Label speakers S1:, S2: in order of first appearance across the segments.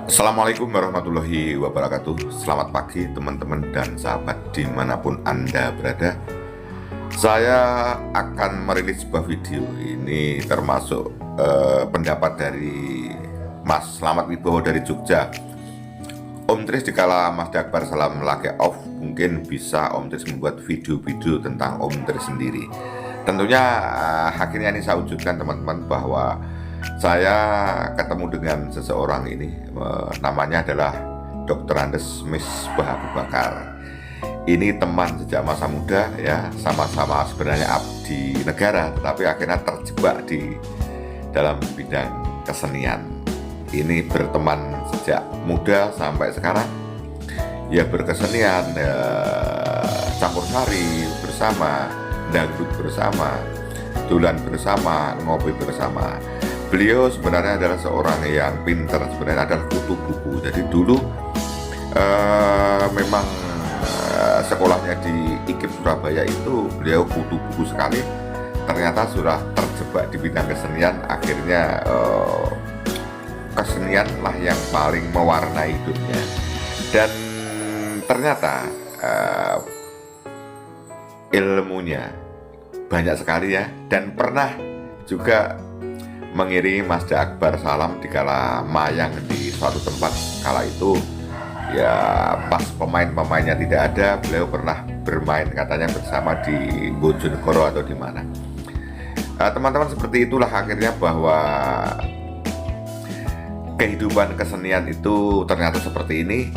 S1: Assalamualaikum warahmatullahi wabarakatuh. Selamat pagi teman-teman dan sahabat dimanapun Anda berada. Saya akan merilis sebuah video. Ini termasuk pendapat dari Mas Slamet Wibowo dari Jogja. Om Tris dikala Mas Akbar Salam lagi off, mungkin bisa Om Tris membuat video-video tentang Om Tris sendiri. Tentunya akhirnya ini saya wujudkan teman-teman, bahwa saya ketemu dengan seseorang ini, namanya adalah Dr. Andes Misbah Abu Bakar. Ini teman sejak masa muda ya, sama-sama sebenarnya abdi negara, tetapi akhirnya terjebak di dalam bidang kesenian. Ini berteman sejak muda sampai sekarang, ya berkesenian, ya, campur sari bersama, dangdut bersama, dolan bersama, ngopi bersama. Beliau sebenarnya adalah seorang yang pintar, sebenarnya adalah kutu buku. Jadi dulu memang sekolahnya di IKIP Surabaya itu beliau kutu buku sekali. Ternyata sudah terjebak di bidang kesenian, akhirnya kesenian lah yang paling mewarnai hidupnya. Dan ternyata ilmunya banyak sekali ya, dan pernah juga mengiringi Mas Akbar Salam dikala mayang di suatu tempat. Kala itu ya pas pemain-pemainnya tidak ada, beliau pernah bermain katanya bersama di Bojonegoro atau di mana. Teman-teman, seperti itulah akhirnya bahwa kehidupan kesenian itu ternyata seperti ini.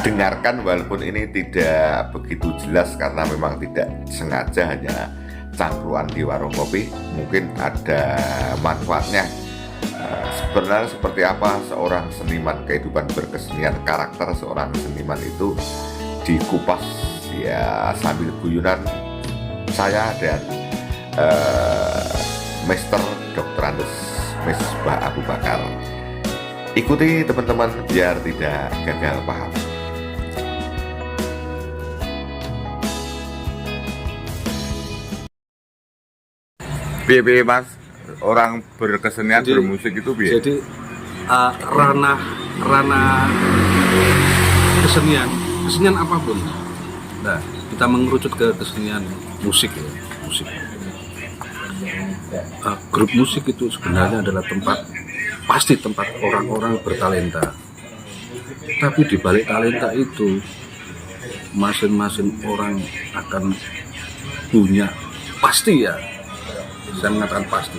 S1: Dengarkan walaupun ini tidak begitu jelas karena memang tidak sengaja, hanya cangkruan di warung kopi, mungkin ada manfaatnya. Sebenarnya seperti apa seorang seniman, kehidupan berkesenian, karakter seorang seniman itu dikupas ya sambil guyunan saya dan Mr. Dr. Andes Misbah Abu Bakar. Ikuti teman-teman biar tidak gagal paham. Piye Mas, orang berkesenian, jadi, bermusik itu piye?
S2: Jadi ranah kesenian apapun. Nah, kita mengerucut ke kesenian musik ya, musik. Grup musik itu sebenarnya adalah pasti tempat orang-orang bertalenta. Tapi di balik talenta itu, masing-masing orang akan punya, pasti ya, saya mengatakan pasti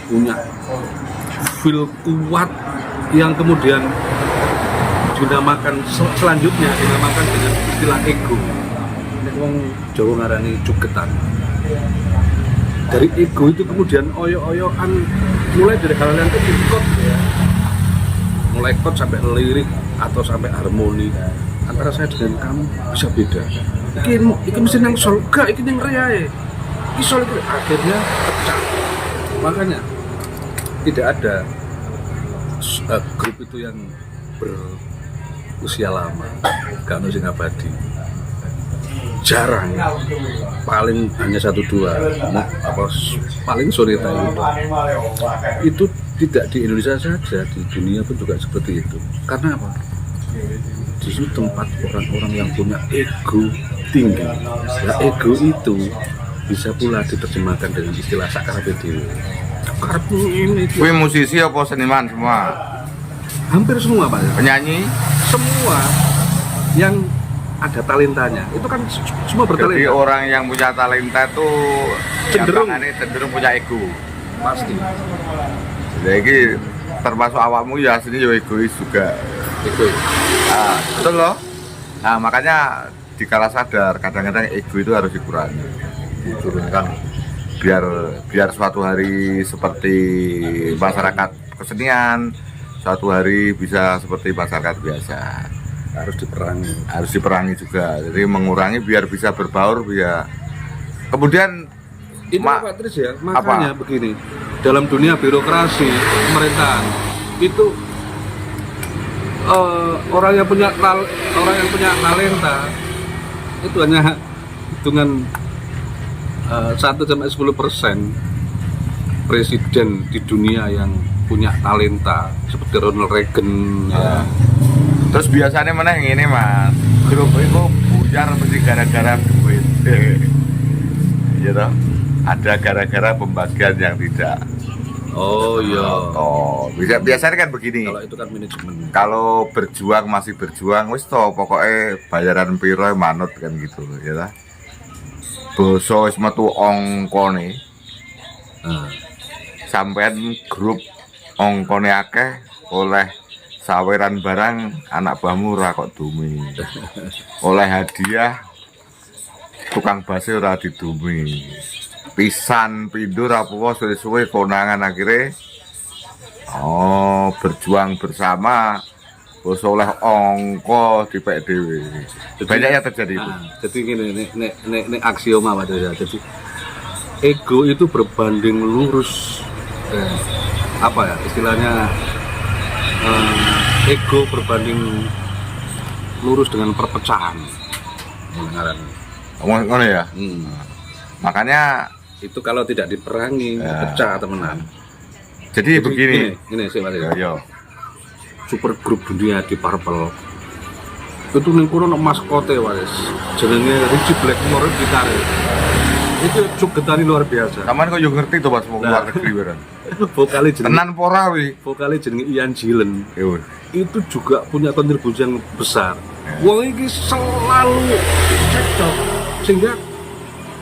S2: punya feel kuat yang kemudian selanjutnya dinamakan dengan istilah ego. Wong Jawa ngarani cugetan. Dari ego itu kemudian oyo-oyoan, mulai dari hal yang kecil ya, mulai kot sampai lirik atau sampai harmoni. Antara saya dengan kamu bisa beda. Iki mesti nang sol, gak iki ning riyae. Isol itu akhirnya pecah. Makanya tidak ada grup itu yang berusia lama, gak ada yang abadi. Jarang, paling hanya 1-2, paling soneta itu tidak di Indonesia saja, di dunia pun juga seperti itu. Karena apa? Di situ tempat orang-orang yang punya ego tinggi. Nah, ego itu bisa pula diterjemahkan dengan istilah sakarape dhewe.
S1: Kuwi musisi apa seniman semua?
S2: Hampir semua Pak.
S1: Penyanyi?
S2: Semua yang ada talentanya. Itu kan semua bertalenta.
S1: Jadi orang yang punya talenta itu cenderung punya ego.
S2: Pasti.
S1: Jadi termasuk awakmu ya sini ya egois juga.
S2: Egois.
S1: Nah, betul loh. Nah, makanya dikala sadar kadang-kadang ego itu harus dikurangi, diturunkan biar suatu hari seperti masyarakat kesenian, suatu hari bisa seperti masyarakat biasa. Harus diperangi juga, jadi mengurangi biar bisa berbaur, biar kemudian
S2: itu Pak Tris ya, makanya apa? Begini, dalam dunia birokrasi pemerintahan itu orang yang punya talenta itu hanya hitungan 1-10% presiden di dunia yang punya talenta seperti Ronald Reagan ya.
S1: Terus biasanya mana yang ini mas, grup itu buyar mesti gara-gara duit. Iya toh, ada gara-gara pembagian yang tidak.
S2: Oh iya.
S1: Oh, biasanya kan begini.
S2: Kalau itu kan manajemen.
S1: Kalau berjuang masih berjuang, wis toh pokoknya bayaran piro manut kan gitu, ya lah. Boso wis metu ongkone. Sampean grup ongkone akeh oleh saweran barang anak buahmu ora kok dumi. Oleh hadiah tukang base ora didumi. Pisan pindur apa suwe-suwe konangan akhirnya berjuang bersama bos oleh ongko di PDW. Banyak yang terjadi itu.
S2: Jadi gini, nek aksioma Pak ya. Jadi ego itu berbanding lurus apa ya istilahnya, ego berbanding lurus dengan perpecahan.
S1: Ngomong ngono ya. Makanya
S2: itu kalau tidak diperangi pecah temenan.
S1: Jadi begini.
S2: Ini sih Mas.
S1: Yo.
S2: Super grup dunia di Purple. Itu ning kono ono maskote wis. Jenenge Richie Blackmore gitar. Itu cugetane luar biasa.
S1: Sampeyan kok yo ngerti to Mas mau luar negeri bareng.
S2: Vokale jenenge
S1: Tenan pora wi.
S2: Vokale jenenge Ian Gillan.
S1: Yo.
S2: Itu juga punya kontribusi yang besar. Wong iki selalu cocok sehingga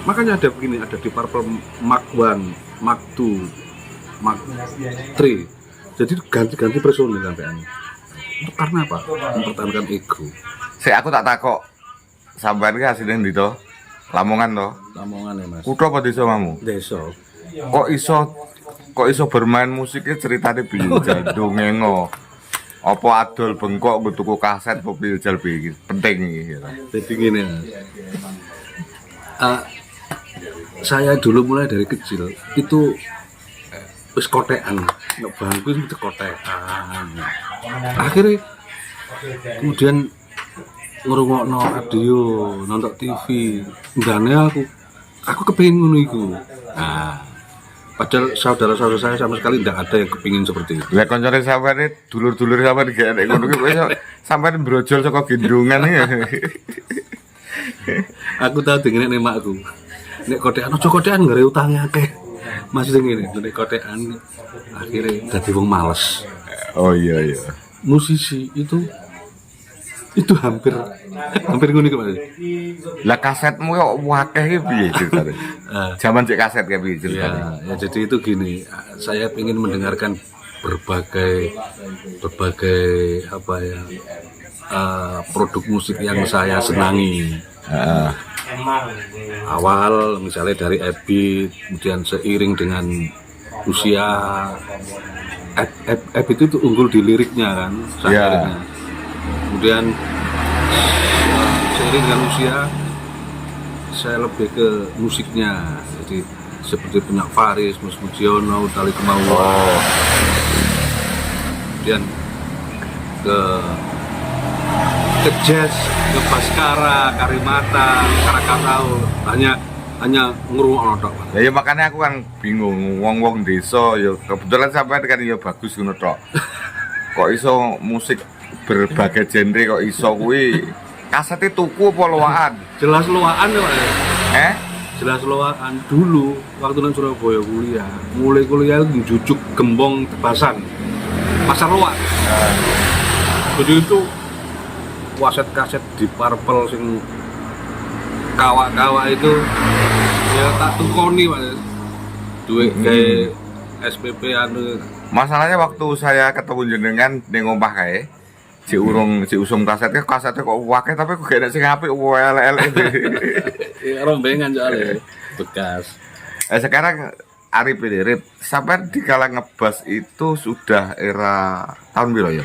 S2: makanya ada begini, ada di Purple Mark 1, Mark 2, Mark 3. Jadi ganti-ganti personil sampean. Itu karena apa? Mempertahankan ego.
S1: Aku tak takok. Sampeyan ki asline ndi to? Lamongan to?
S2: Lamongan ya, Mas.
S1: Kutha apa desa kamu?
S2: Desa.
S1: Kok iso bermain musiknya ceritane piye jandungengo. Apa adol bengkok nggo tuku kaset apa piye jal piye penting iki.
S2: Jadi gini. Saya dulu mulai dari kecil itu wis kotekan, nek bangku itu kotekan. Akhirnya kemudian ngrungokno radio, nonton TV, ndane aku kepengin ngono iku. Nah, padahal saudara-saudara saya sama sekali tidak ada yang kepingin seperti itu.
S1: Lah koncone sampeyan dulur-dulur sampeyan gak nek ngono ki kowe sampeyan brojol saka gendungan ya.
S2: Aku tahu dengan nemakku. Nek kotekan aja kotekan ngare utange akeh. Masih ngene, nek kotekan akhirnya dadi wong males.
S1: Oh iya.
S2: Musisi itu hampir ngono iki, Mas.
S1: Lah kasetmu kok akeh iki piye ceritane? Zaman cek kaset kayak piye ceritane?
S2: Ya jadi itu gini, saya ingin mendengarkan berbagai apa ya, produk musik yang saya senangi. Awal misalnya dari Ebit, kemudian seiring dengan usia Ebit itu unggul di liriknya kan, liriknya. Kemudian seiring dengan usia saya lebih ke musiknya, jadi seperti punya Faris, Mus Mujiono, Tali Kemauan. Kemudian ke jazz, ke Baskara, Karimata, Karakatau, hanya ngrungokno tok.
S1: Ya makanya aku kan bingung, wong-wong desa ya kebetulan sampean kan ya bagus ngono tok. Kok iso musik berbagai genre kok iso kuwi kasete tuku apa loaan?
S2: Jelas loaan ya, Pak.
S1: Jelas
S2: loaan dulu waktu nang Surabaya kuliah. Mulai kuliah jujuk gembong tebasan. Pasar loak. Jadi itu kaset-kaset di Purple sing kawak-kawak itu ya tak tukoni Pak. Duit kayak SPP anu.
S1: Masalahnya waktu saya ketemu jenengan ning omah kae, si usum kasetnya kok akeh tapi kok gak ada sing apik elek-elek.
S2: Ya rombengan soalnya bekas.
S1: Sekarang Arif ini, Rip, sampai di kala ngebas itu sudah era tahun berapa ya?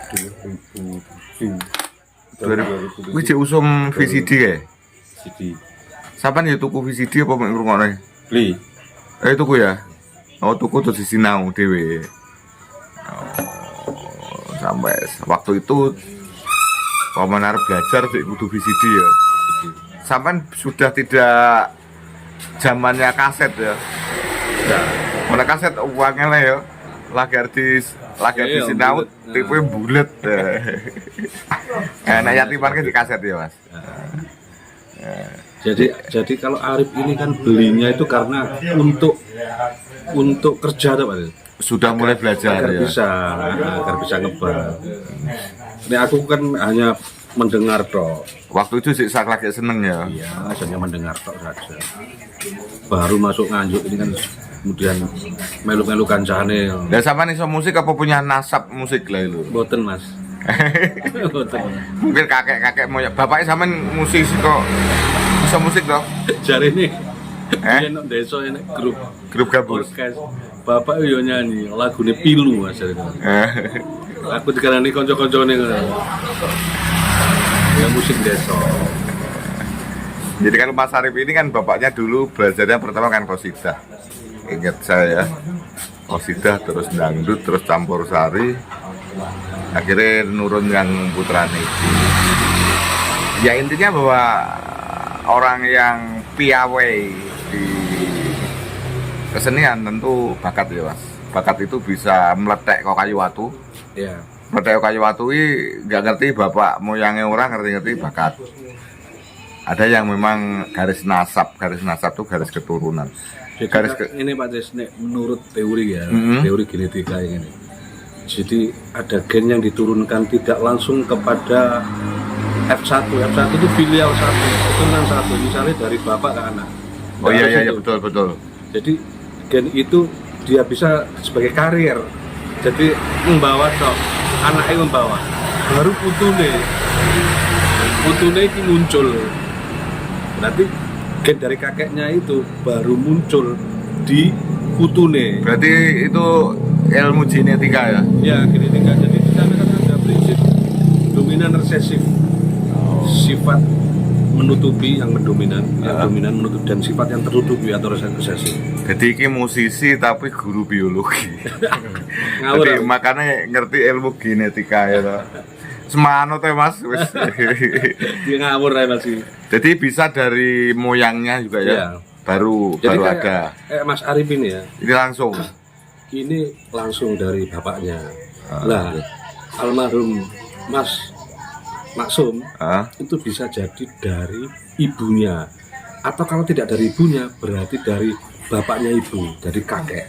S1: 2007. Wih, usum VCD ya?
S2: CD.
S1: Sampai ya tuku VCD apa mek ngrungokne?
S2: Beli.
S1: Tuku ya? Oh, tuku terus disinau dhewe. Sampai waktu itu Pemanar belajar di kudu VCD ya. Sampai sudah tidak zamannya kaset ya. Mana kaset uangnya lah ya. Lagi artis
S2: Iya,
S1: sinau
S2: bulet.
S1: tipe bulet. Nah, yatiman kan di kaset ya, Mas.
S2: Jadi kalau Arif ini kan belinya itu karena untuk kerja tuh Pak.
S1: Sudah mulai belajar
S2: Agar
S1: ya.
S2: bisa ngebal. Ini aku kan hanya mendengar toh.
S1: Waktu itu sih saya lagi seneng ya.
S2: Iya, hanya mendengar toh saja. Baru masuk nganjuk ini kan kemudian melu-melu kancane.
S1: Dan sama nih so musik apa punya nasab musik lah itu?
S2: Boten Mas. Boten.
S1: Mungkin kakek moyang bapaknya sama musisi kok bisa musik dong.
S2: Jare ini
S1: Eh?
S2: enak desa enak
S1: Grup gabus.
S2: orkes. Bapak yo nyanyi lagune Pilu Mas. Aku dikarani kanca-kancane ngono. Ya musik desa.
S1: Jadi kan Mas Arif ini kan bapaknya dulu belajarnya pertama kan qosidah. Ingat saya, qosidah terus dangdut terus campur sari. Akhirnya nurun yang putrane itu. Ya intinya bahwa orang yang piawai di kesenian tentu bakat ya Mas. Bakat itu bisa meletek kok kayu watu.
S2: Ya.
S1: Meletek kok kayu watu ini nggak ngerti bapak moyangnya orang ngerti-ngerti bakat. Ada yang memang garis nasab tuh garis keturunan.
S2: Jadi
S1: Garis
S2: ini Pak Des, menurut teori ya,
S1: Mhm.
S2: teori genetika ini. Jadi ada gen yang diturunkan tidak langsung kepada F1 itu filial 1, keturunan 1, misalnya dari bapak ke anak.
S1: Oh iya iya
S2: Itu.
S1: betul.
S2: Jadi gen itu dia bisa sebagai karier. Jadi membawa toh, anaknya membawa. Baru putune itu muncul. Berarti gen dari kakeknya itu baru muncul di putune.
S1: Berarti itu ilmu genetika ya.
S2: Ya, genetika. Jadi di sana kan ada prinsip dominan resesif. Sifat menutupi yang mendominan, yang dominan menutup dan sifat yang tertutupi atau resesif.
S1: Jadi ini musisi tapi guru biologi.
S2: Ngawur.
S1: Jadi makanya ngerti ilmu genetika ya. Toh. Semano teh Mas. Wis.
S2: Dia ngawur ya masih.
S1: Jadi bisa dari moyangnya juga ya.
S2: Iya.
S1: Baru
S2: Jadi
S1: baru
S2: kayak,
S1: ada.
S2: Mas Arif ini ya,
S1: Ini langsung.
S2: ini langsung dari bapaknya.
S1: Ah,
S2: Nah,
S1: oke.
S2: almarhum Mas Maksum
S1: Ah,
S2: itu bisa jadi dari ibunya, atau kalau tidak dari ibunya berarti dari bapaknya ibu, dari kakek.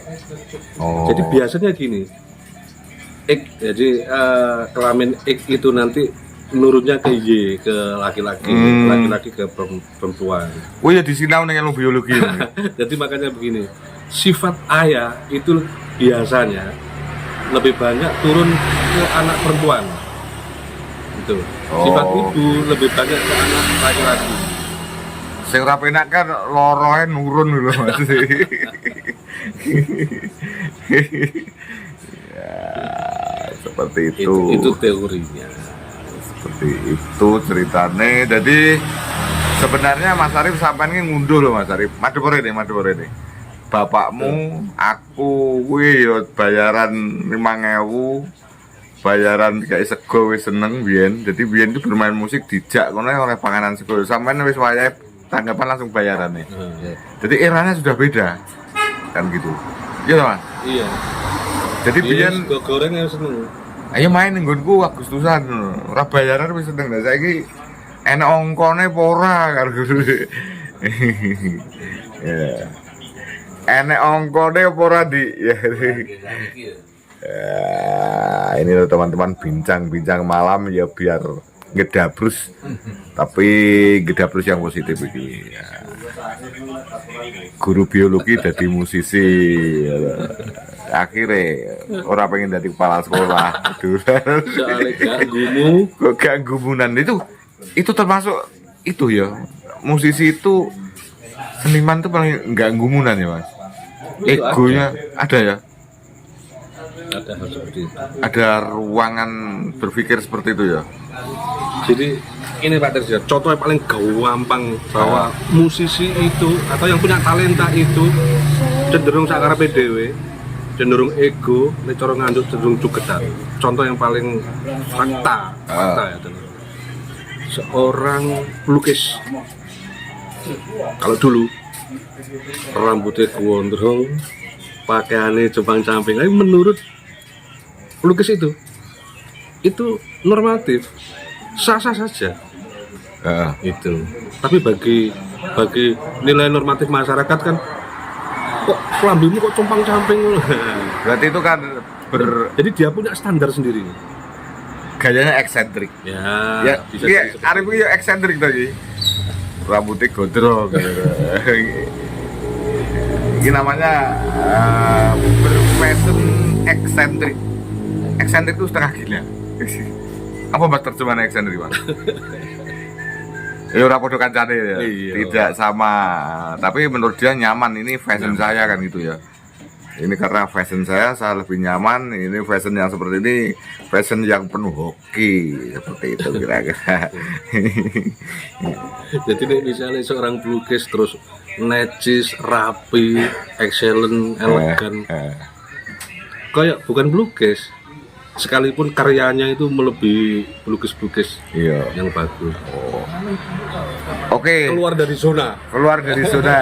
S1: oh.
S2: Jadi biasanya gini, kelamin X itu nanti menurunnya ke Y, ke laki-laki, laki-laki ke perempuan.
S1: Oh ya di sini ning ilmu biologi.
S2: Jadi makanya begini, sifat ayah itu biasanya lebih banyak turun ke anak perempuan. Itu. Sifat
S1: Oh.
S2: ibu lebih banyak ke anak laki-laki.
S1: Sing ora penak kan loroe nurun lho Mas. Ya, seperti itu.
S2: Itu teorinya.
S1: Seperti itu ceritane. Jadi sebenarnya Mas Arif sampean ini ngunduh loh Mas Arif. Madepore nih. Bapakmu, aku kuwi yo bayaran 5.000. Bayaran kayak sego wis seneng biyen. Jadi biyen itu bermain musik dijak kono oleh panganan sego. Sampean wis wayahe tanggapan langsung bayaran nih. Jadi eranya sudah beda. Kan gitu. Iya Mas.
S2: Iya.
S1: Jadi biyen
S2: Sego goreng yang seneng.
S1: ayo main ning nggonku Agustusan. Ora bayaran wis seneng. Lah saiki enak ongkone apa ora karo guru. Ya. Enak ongkone apa ora di. Ya. Ya, ini loh teman-teman bincang-bincang malam ya biar ngedabrus. Tapi ngedabrus yang positif ini. Ya. Guru biologi jadi musisi. Akhirnya orang pengen jadi kepala sekolah.
S2: Soalnya ganggumu.
S1: Kok gangguan itu termasuk itu ya. Musisi itu seniman tuh paling gangguan ya Mas.
S2: Itu
S1: Egonya ada ya.
S2: Ada hal seperti itu.
S1: Ada ruangan berpikir seperti itu ya.
S2: Jadi ini Pak Tersia, contoh yang paling gampang bahwa musisi itu atau yang punya talenta itu cenderung sakarepe dhewe, cenderung ego, nek cara ngandut cenderung cugetan. Contoh yang paling fakta ya teman. Seorang pelukis kalau dulu rambutnya gondrong, pakaiannya compang-camping. Tapi menurut pelukis itu normatif, sah-sah saja. Itu. Tapi bagi nilai normatif masyarakat kan, kok kelambimu kok compang-camping.
S1: Berarti itu kan
S2: Jadi dia punya standar sendiri.
S1: gayanya eksentrik.
S2: Ya, bisa
S1: iya,
S2: jadi seperti
S1: Arif itu eksentrik tadi. Rambutnya gondrong gitu. Ini namanya berfashion eksentrik. Eksentrik itu setengah gila. Apa bahasa terjemahan eksentrik, Bang? Ya ora podo kancane ya.
S2: Iya.
S1: Tidak sama. Tapi menurut dia nyaman, ini fashion saya kan gitu ya. Ini karena fashion saya lebih nyaman. Ini fashion yang seperti ini, fashion yang penuh hoki seperti itu kira-kira.
S2: Jadi nih, misalnya seorang pelukis terus necis, rapi, excellent, elegan, kayak bukan pelukis. Sekalipun karyanya itu melebihi pelukis-pelukis
S1: Iya.
S2: yang bagus.
S1: Oke.
S2: Keluar dari zona.
S1: Keluar dari zona.